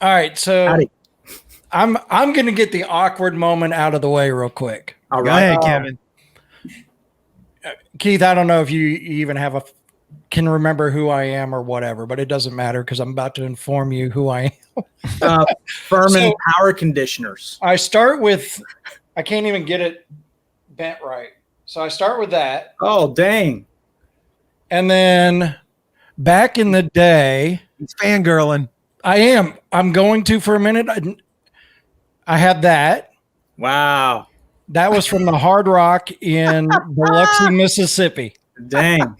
All right, so Howdy. I'm going to get the awkward moment out of the way real quick. All Go right. ahead, Kevin. Keith, I don't know if you even can remember who I am or whatever, but it doesn't matter because I'm about to inform you who I am. Furman Power Conditioners. I start with, I can't even get it bent right. So I start with that. Oh, dang. And then back in the day, It's fangirling. I'm going to for a minute. I had that. Wow. That was from the Hard Rock in Biloxi, Mississippi. Dang.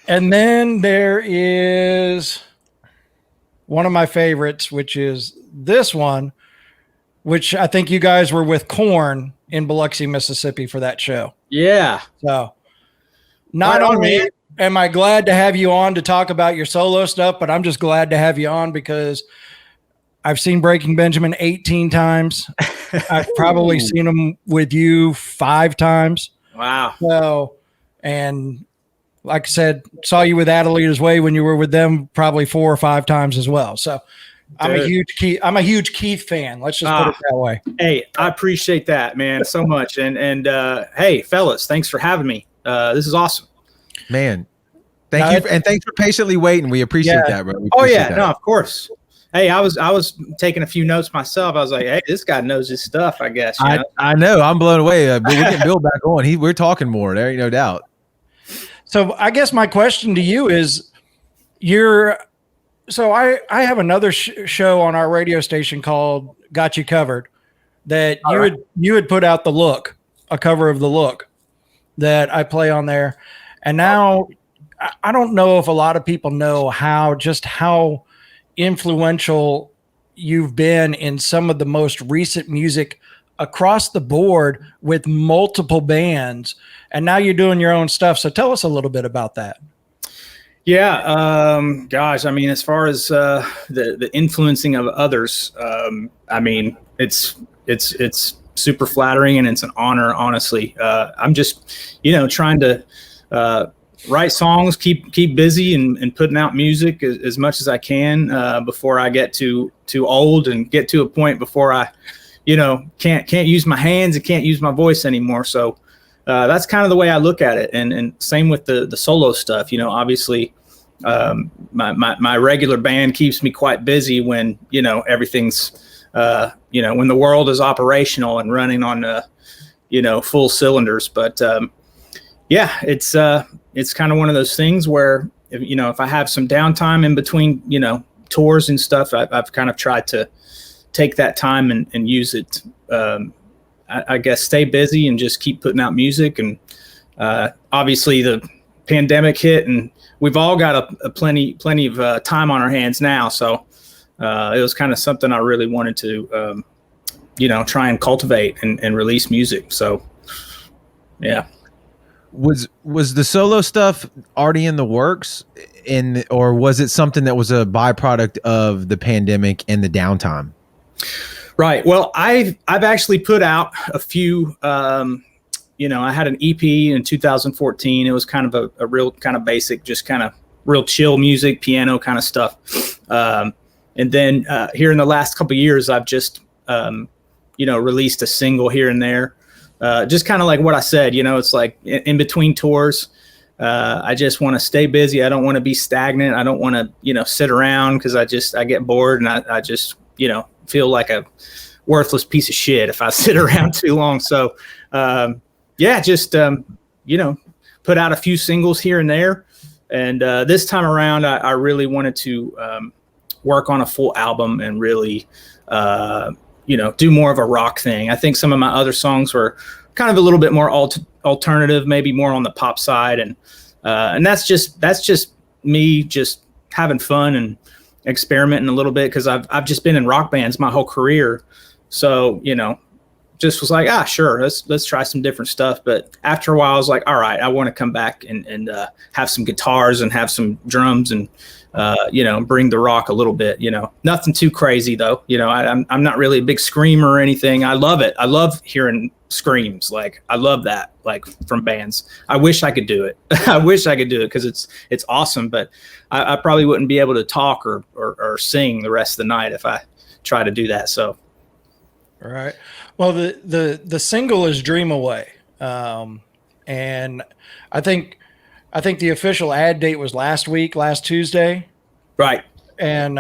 And then there is one of my favorites, which is this one, which I think you guys were with Korn in Biloxi, Mississippi for that show. Yeah. So not only am I glad to have you on to talk about your solo stuff, but I'm just glad to have you on because I've seen Breaking Benjamin 18 times. I've probably seen them with you 5 times. Wow. So, and like I said, saw you with Adelita's Way when you were with them probably 4 or 5 times as well. So I'm a huge Keith fan. Let's just put it that way. Hey, I appreciate that, man, so much. And hey, fellas, thanks for having me. This is awesome. Man, thank you. And thanks for patiently waiting. We appreciate that, bro. No, of course. Hey, I was taking a few notes myself. I was like, hey, this guy knows his stuff, I guess. You know? I know. I'm blown away. But we can build back on. We're talking more. There ain't no doubt. So I guess my question to you is, I have another show on our radio station called Got You Covered that you had put out a cover of The Look that I play on there. And now I don't know if a lot of people know how influential you've been in some of the most recent music across the board with multiple bands. And now you're doing your own stuff. So tell us a little bit about that. Yeah. Gosh, I mean, as far as the influencing of others, I mean, it's super flattering and it's an honor, honestly. I'm just, trying to write songs, keep busy and putting out music as much as I can before I get too old and get to a point before I, can't use my hands and can't use my voice anymore. So that's kind of the way I look at it. And same with the solo stuff. Obviously my regular band keeps me quite busy when, everything's, when the world is operational and running on, full cylinders. But yeah, it's kind of one of those things where, if I have some downtime in between, tours and stuff, I've kind of tried to take that time and use it. I guess stay busy and just keep putting out music. And obviously the pandemic hit and we've all got a plenty of time on our hands now. So it was kind of something I really wanted to, try and cultivate and release music. So yeah. Was the solo stuff already in the works or was it something that was a byproduct of the pandemic and the downtime? Right. Well, I've actually put out a few, I had an EP in 2014. It was kind of a real kind of basic, just kind of real chill music, piano kind of stuff. And then here in the last couple of years, I've just, released a single here and there. Just kind of like what I said, it's like in between tours, I just want to stay busy. I don't want to be stagnant. I don't want to, sit around because I get bored and I just, feel like a worthless piece of shit if I sit around too long. So, just, put out a few singles here and there. And this time around, I really wanted to work on a full album and really, do more of a rock thing. I think some of my other songs were kind of a little bit more alternative, maybe more on the pop side. And that's just me just having fun and experimenting a little bit because I've just been in rock bands my whole career. So, just was like, sure, let's try some different stuff. But after a while, I was like, all right, I want to come back and have some guitars and have some drums and, bring the rock a little bit, nothing too crazy though. I'm not really a big screamer or anything. I love it. I love hearing screams. Like, I love that, like, from bands. I wish I could do it. I wish I could do it because it's awesome, but I probably wouldn't be able to talk or sing the rest of the night if I try to do that. So. All right. Well, the single is Dream Away. And I think the official ad date was last Tuesday. Right. And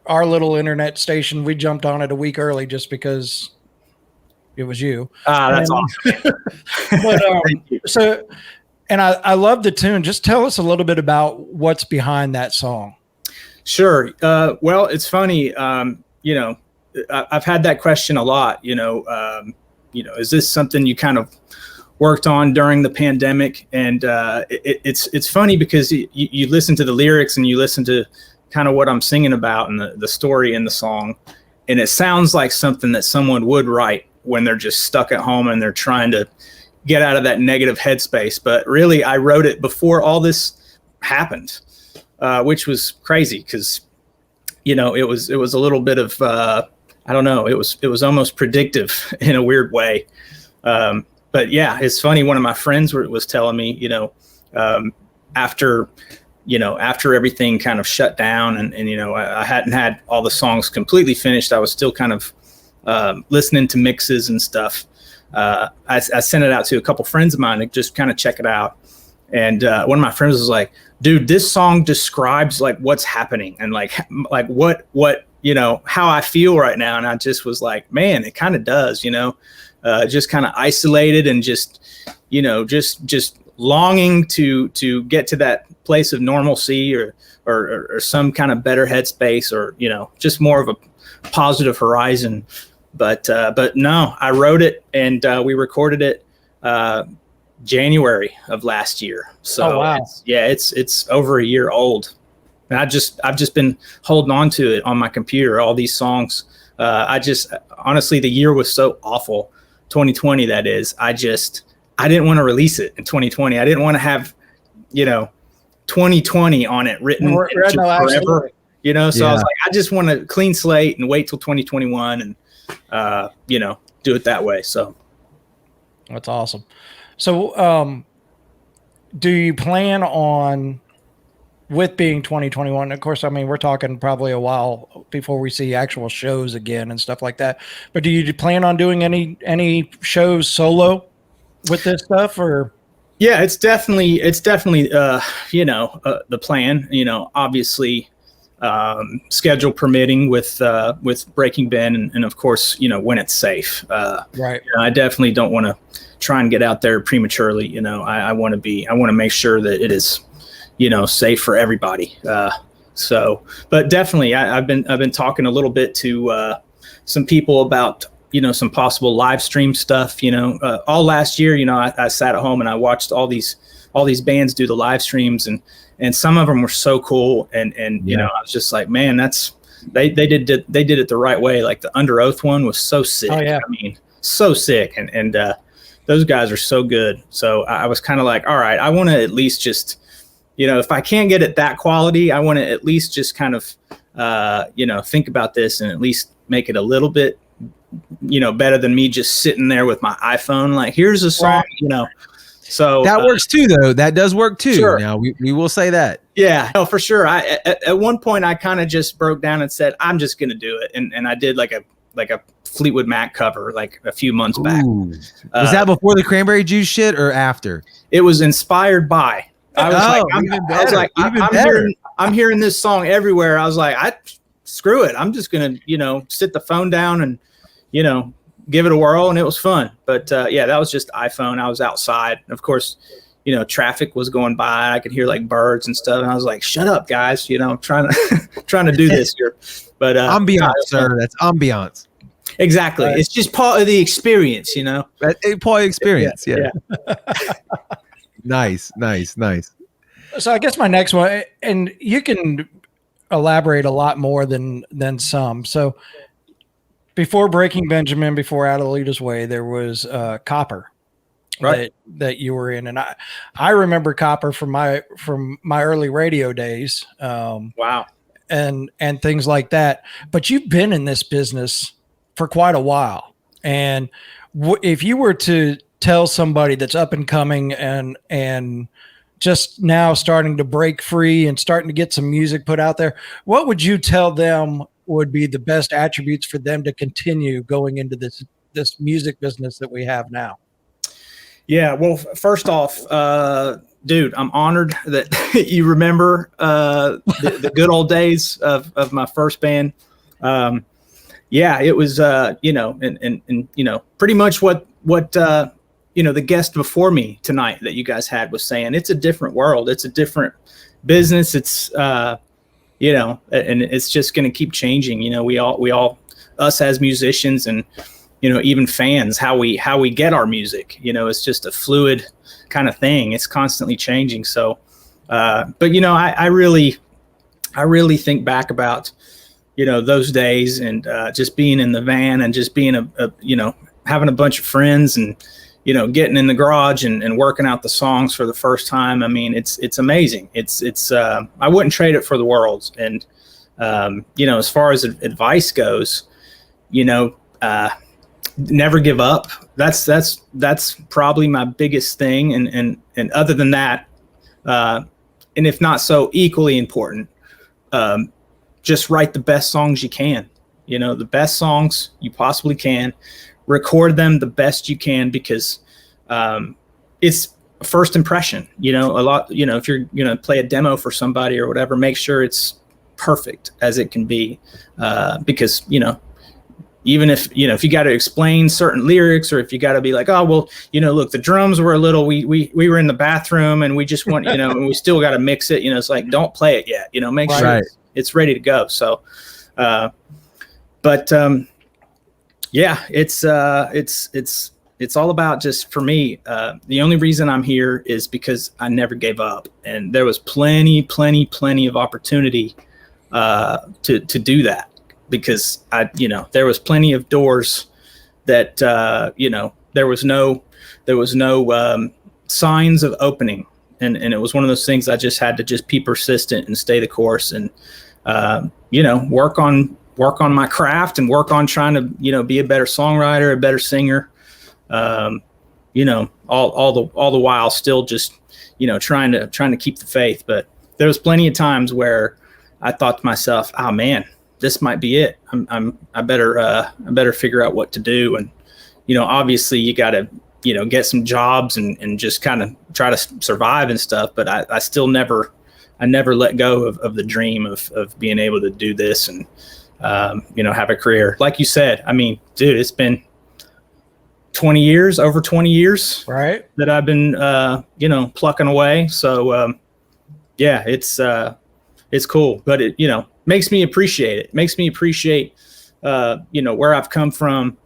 our little internet station, we jumped on it a week early just because it was you. That's awesome. But and I love the tune. Just tell us a little bit about what's behind that song. Sure. Well, it's funny. I've had that question a lot. Is this something you kind of worked on during the pandemic? And it's funny because you listen to the lyrics and you listen to kind of what I'm singing about and the story in the song, and it sounds like something that someone would write when they're just stuck at home and they're trying to get out of that negative headspace. But really, I wrote it before all this happened, which was crazy because, it was a little bit of, I don't know, it was almost predictive in a weird way. But yeah, it's funny. One of my friends was telling me, after everything kind of shut down and I hadn't had all the songs completely finished. I was still kind of listening to mixes and stuff. I sent it out to a couple friends of mine to just kind of check it out. And one of my friends was like, dude, this song describes like what's happening and like what how I feel right now. And I just was like, man, it kind of does, just kind of isolated and just longing to get to that place of normalcy or some kind of better headspace or, just more of a positive horizon. But no, I wrote it and we recorded it January of last year. So wow. It's over a year old. And I've just been holding on to it on my computer, all these songs. Honestly, the year was so awful. 2020, that is. I didn't want to release it in 2020. I didn't want to have, 2020 on it written forever. So I was like, I just want to clean slate and wait till 2021 and, do it that way. So that's awesome. So, do you plan on, with being 2021, of course, I mean, we're talking probably a while before we see actual shows again and stuff like that, but do you plan on doing any shows solo with this stuff or? Yeah, it's definitely, the plan, obviously, schedule permitting with Breaking Ben and of course, when it's safe. Right. I definitely don't want to try and get out there prematurely. I want to make sure that it is, safe for everybody. But definitely I've been talking a little bit to some people about, some possible live stream stuff, all last year, I sat at home and I watched all these bands do the live streams and some of them were so cool. And I was just like, man, they did it the right way. Like the Under Oath one was so sick. Oh, yeah. I mean, so sick. And those guys are so good. So I was kind of like, all right, I want to at least just, if I can't get it that quality, I want to at least just kind of, think about this and at least make it a little bit, better than me just sitting there with my iPhone. Like, here's a song, So that works too, though. That does work too. Sure. Now we will say that. Yeah, no, for sure. At one point I kind of just broke down and said, I'm just going to do it. And I did like a Fleetwood Mac cover like a few months back. Was that before the Cranberry Juice shit or after? It was inspired by. I was like, I'm hearing this song everywhere. I was like, screw it. I'm just gonna, sit the phone down and, give it a whirl, and it was fun. But that was just iPhone. I was outside, and of course, traffic was going by. I could hear like birds and stuff, and I was like, shut up, guys. I'm trying to do this here. But ambiance, sir. That's ambiance. Exactly. It's just part of the experience, Part of experience. Yeah. Nice. So I guess my next one, and you can elaborate a lot more than some. So before Breaking Benjamin, before Out of Lita's Way, there was Copper, right? That you were in, and I remember Copper from my early radio days. Wow. And things like that. But you've been in this business for quite a while. And if you were to tell somebody that's up and coming and just now starting to break free and starting to get some music put out there, what would you tell them would be the best attributes for them to continue going into this music business that we have now? Yeah, well, first off, dude, I'm honored that you remember the good old days of my first band. Yeah, it was, you know, and you know, pretty much what you know, the guest before me tonight that you guys had was saying. It's a different world. It's a different business. It's, you know, and it's just going to keep changing. You know, we all, us as musicians and, you know, even fans, how we get our music, you know, it's just a fluid kind of thing. It's constantly changing. So, but you know, I really think back about, you know, those days and just being in the van and just being a you know, having a bunch of friends and, you know, getting in the garage and working out the songs for the first time. I mean, it's amazing. It's I wouldn't trade it for the world. And, you know, as far as advice goes, you know, never give up. That's probably my biggest thing. And other than that, and if not so equally important, just write the best songs you can, you know, the best songs you possibly can, record them the best you can, because it's a first impression, you know, a lot, you know, if you're going to play a demo for somebody or whatever, make sure it's perfect as it can be, because, you know, even if, you know, if you got to explain certain lyrics, or if you got to be like, oh, well, you know, look, the drums were a little, we were in the bathroom and we just want, you know, and we still got to mix it, you know, it's like, don't play it yet, you know, make sure it's ready to go. So, but, yeah, it's all about, just for me, the only reason I'm here is because I never gave up, and there was plenty of opportunity, to do that. Because you know, there was plenty of doors that, you know, there was no signs of opening. And it was one of those things I just had to just be persistent and stay the course and, you know, work on my craft and work on trying to, you know, be a better songwriter, a better singer, you know, all the while still just, you know, trying to keep the faith. But there was plenty of times where I thought to myself, oh man, this might be it. I better figure out what to do. And, you know, obviously you got to, you know, get some jobs and just kind of try to survive and stuff. But I still never let go of the dream of being able to do this and, you know, have a career. Like you said, I mean, dude, it's been over 20 years, right, that I've been, you know, plucking away. So, yeah, it's cool, but it, you know, makes me appreciate it. Makes me appreciate, you know, where I've come from,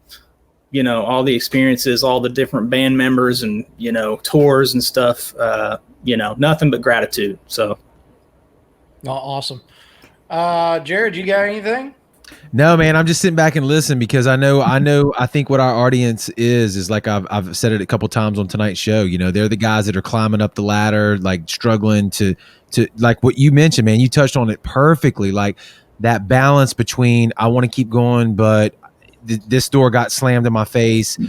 you know, all the experiences, all the different band members and, you know, tours and stuff, you know, nothing but gratitude. So. Oh, awesome. Jared, you got anything? No, man, I'm just sitting back and listening because I think what our audience is like, I've said it a couple times on tonight's show, you know, they're the guys that are climbing up the ladder, like struggling to like what you mentioned, man, you touched on it perfectly. Like that balance between, I want to keep going, but this door got slammed in my face.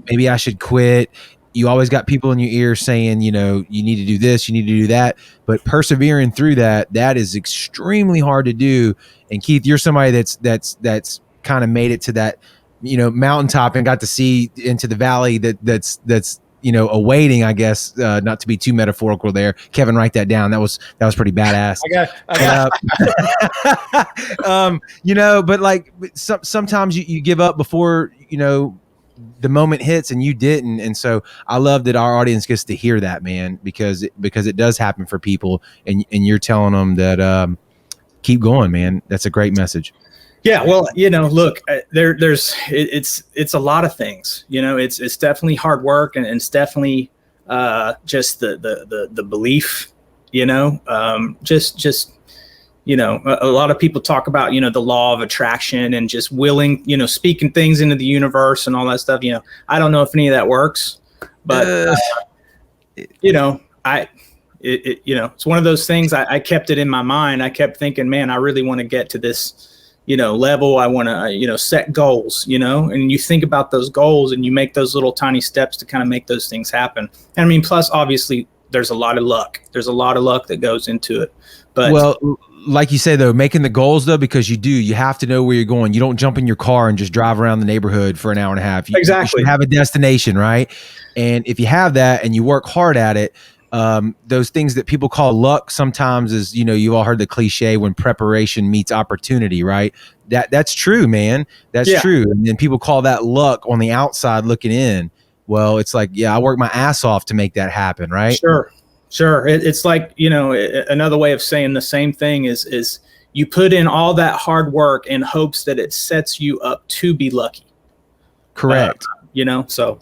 Maybe I should quit. You always got people in your ear saying, you know, you need to do this, you need to do that, but persevering through that is extremely hard to do. And Keith, you're somebody that's kind of made it to that, you know, mountaintop and got to see into the valley that's you know, awaiting, I guess, not to be too metaphorical there. Kevin, write that down. That was pretty badass. I got you know, but like sometimes you give up before, you know, the moment hits, and you didn't. And so I love that our audience gets to hear that, man, because it does happen for people, and you're telling them that keep going, man. That's a great message. Yeah, well, you know, look, it's a lot of things. You know, it's definitely hard work, and it's definitely just the belief. You know, just you know, a lot of people talk about, you know, the law of attraction and just willing, you know, speaking things into the universe and all that stuff. You know, I don't know if any of that works, but you know, you know, it's one of those things. I kept it in my mind. I kept thinking, man, I really want to get to this level. I want to, set goals, and you think about those goals and you make those little tiny steps to kind of make those things happen. And I mean, plus obviously there's a lot of luck. There's a lot of luck that goes into it. But well, like you say though, making the goals though, because you have to know where you're going. You don't jump in your car and just drive around the neighborhood for an hour and a half. You should have a destination, right? And if you have that and you work hard at it, those things that people call luck sometimes is, you've all heard the cliche when preparation meets opportunity, right? That's true, man. That's true. And then people call that luck on the outside looking in. Well, it's like, I worked my ass off to make that happen, right? Sure. It's like, another way of saying the same thing is you put in all that hard work in hopes that it sets you up to be lucky. Correct. So.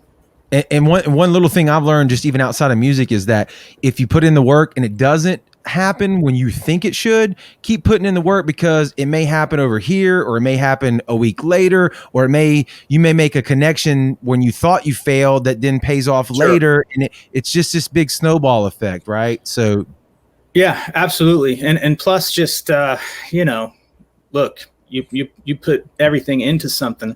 And one little thing I've learned just even outside of music is that if you put in the work and it doesn't happen when you think it should, keep putting in the work, because it may happen over here, or it may happen a week later, or you may make a connection when you thought you failed that then pays off later. And it's just this big snowball effect, right? So yeah, absolutely. And plus just, look, you put everything into something,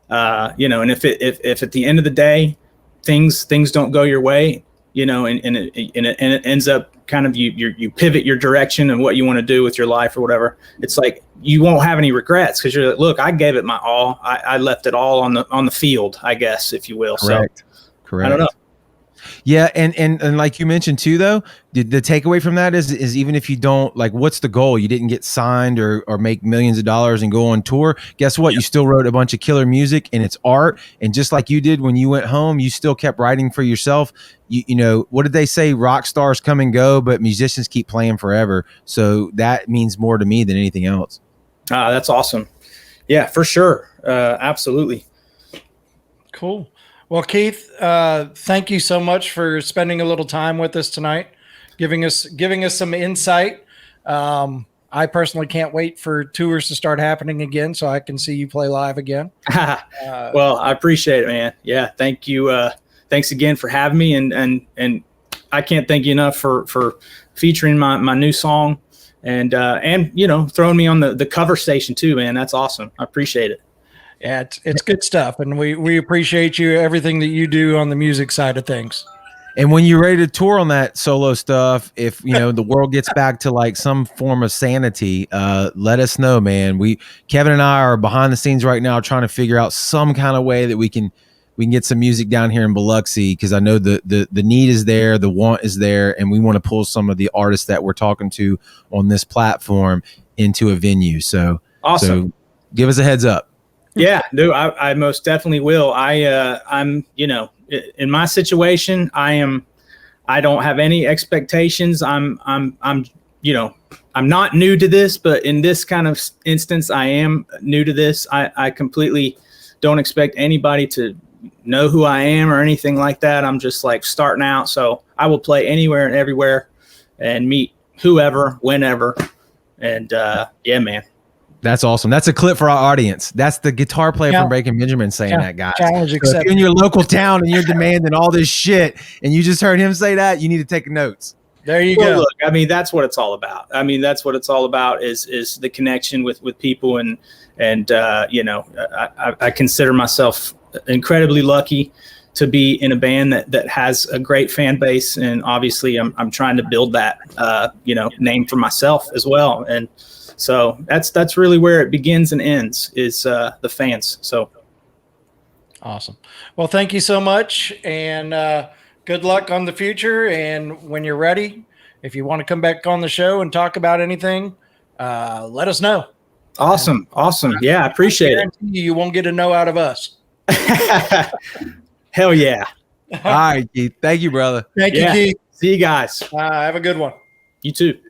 and if at the end of the day, things don't go your way, and it ends up kind of you pivot your direction and what you want to do with your life or whatever. It's like you won't have any regrets, because you're like, look, I gave it my all. I left it all on the field, I guess, if you will. Correct. I don't know. Yeah, and like you mentioned too, though, the takeaway from that is even if you don't, like, what's the goal? You didn't get signed or make millions of dollars and go on tour. Guess what? You still wrote a bunch of killer music, and it's art. And just like you did when you went home, you still kept writing for yourself. What did they say? Rock stars come and go, but musicians keep playing forever. So that means more to me than anything else. That's awesome. Yeah, for sure. Absolutely. Cool. Well, Keith, thank you so much for spending a little time with us tonight, giving us some insight. I personally can't wait for tours to start happening again, so I can see you play live again. Well, I appreciate it, man. Yeah, thank you. Thanks again for having me, and I can't thank you enough for featuring my new song, and throwing me on the cover station too, man. That's awesome. I appreciate it. Yeah, it's good stuff, and we appreciate you, everything that you do on the music side of things. And when you're ready to tour on that solo stuff, if the world gets back to like some form of sanity, let us know, man. Kevin and I are behind the scenes right now trying to figure out some kind of way that we can get some music down here in Biloxi, because I know the need is there, the want is there, and we want to pull some of the artists that we're talking to on this platform into a venue. So awesome. So give us a heads up. Yeah, dude, I most definitely will. I'm, in my situation, I don't have any expectations. I'm not new to this, but in this kind of instance, I am new to this. I completely don't expect anybody to know who I am or anything like that. I'm just like starting out. So I will play anywhere and everywhere and meet whoever, whenever. And yeah, man. That's awesome. That's a clip for our audience. That's the guitar player from Breaking Benjamin saying that, guys. Challenge accepted. So if you're in your local town and you're demanding all this shit, and you just heard him say that, you need to take notes. There you go. Look, I mean, that's what it's all about. That's what it's all about is the connection with people, and I consider myself incredibly lucky to be in a band that has a great fan base, and obviously I'm trying to build that name for myself as well. And so that's really where it begins and ends is the fans. So awesome. Well, thank you so much, and good luck on the future. And when you're ready, if you want to come back on the show and talk about anything, let us know. Awesome. Yeah, I appreciate it. You won't get a no out of us. Hell yeah. All right, Keith. Thank you, brother. Thank you, Keith. See you guys. Have a good one. You too.